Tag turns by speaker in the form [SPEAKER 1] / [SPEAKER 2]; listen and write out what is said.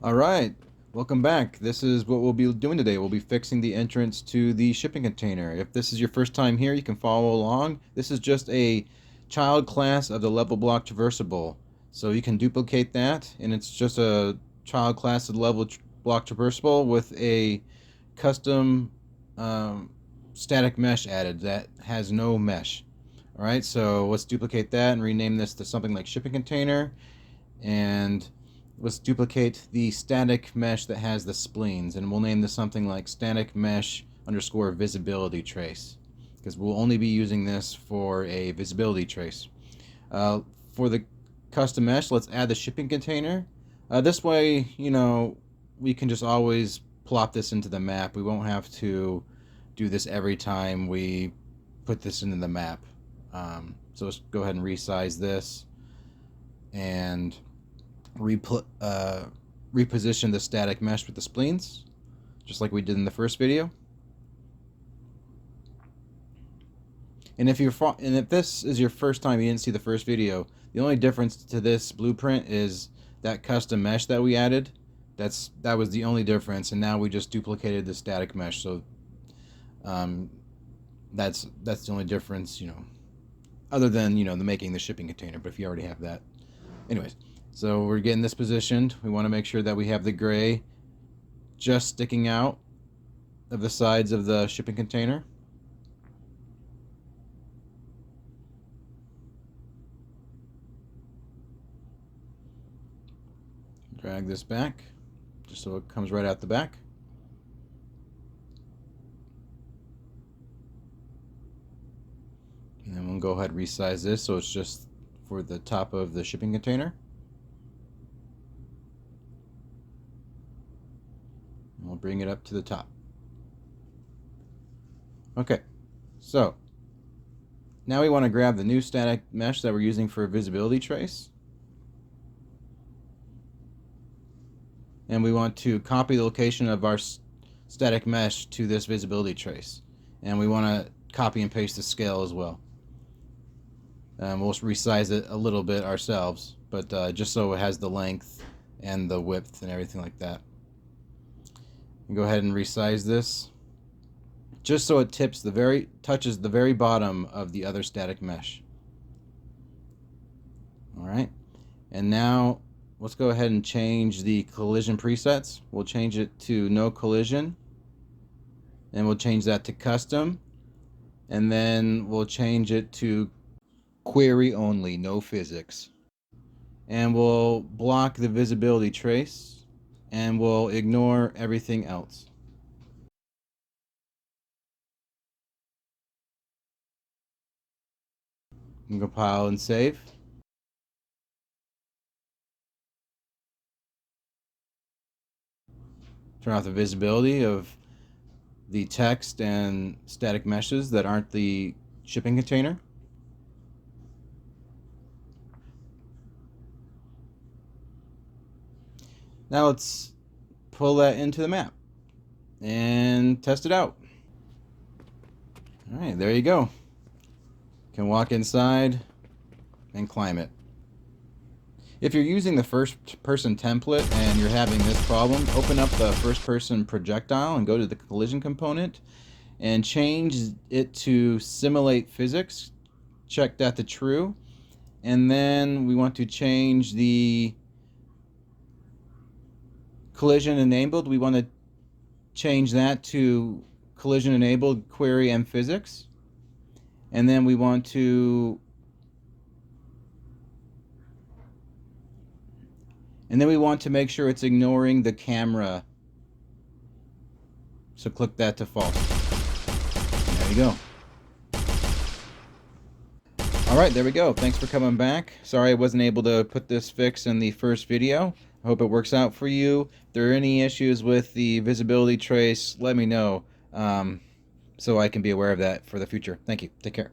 [SPEAKER 1] Alright, welcome back. This is what we'll be doing today. We'll be fixing the entrance to the shipping container. If this is your first time here, you can follow along. This is just a child class of the level block traversable. So you can duplicate that, and it's just a child class of the level block traversable with a custom static mesh added that has no mesh. Alright, so let's duplicate that and rename this to something like shipping container. And let's duplicate the static mesh that has the spleens, and we'll name this something like static mesh underscore visibility trace, because we'll only be using this for a visibility trace. For the custom mesh, let's add the shipping container. This way, we can just always plop this into the map. We won't have to do this every time we put this into the map. So let's go ahead and resize this and reposition the static mesh with the spleens, just like we did in the first video. And if this is your first time, you didn't see the first video, the only difference to this blueprint is that custom mesh that we added. That was the only difference, and now we just duplicated the static mesh. So that's the only difference, other than the making the shipping container. But if you already have that, anyways. So we're getting this positioned. We want to make sure that we have the gray just sticking out of the sides of the shipping container. Drag this back just so it comes right out the back. And then we'll go ahead and resize this so it's just for the top of the shipping container. We'll bring it up to the top. Okay, so now we want to grab the new static mesh that we're using for a visibility trace. And we want to copy the location of our static mesh to this visibility trace. And we want to copy and paste the scale as well. We'll resize it a little bit ourselves, but just so it has the length and the width and everything like that. Go ahead and resize this just so it touches the very bottom of the other static mesh. Alright, and now let's go ahead and change the collision presets. We'll change it to no collision, and we'll change that to custom, and then we'll change it to query only, no physics, and we'll block the visibility trace, and we'll ignore everything else. Compile and save. Turn off the visibility of the text and static meshes that aren't the shipping container. Now let's pull that into the map and test it out. Alright, there you go. You can walk inside and climb it. If you're using the first person template and you're having this problem, open up the first person projectile and go to the collision component and change it to simulate physics. Check that to true. And then we want to change the collision enabled. We want to change that to collision enabled query and physics. And then we want to make sure it's ignoring the camera. So click that to false. There you go. Alright, there we go. Thanks for coming back. Sorry I wasn't able to put this fix in the first video. I hope it works out for you. If there are any issues with the visibility trace, let me know so I can be aware of that for the future. Thank you. Take care.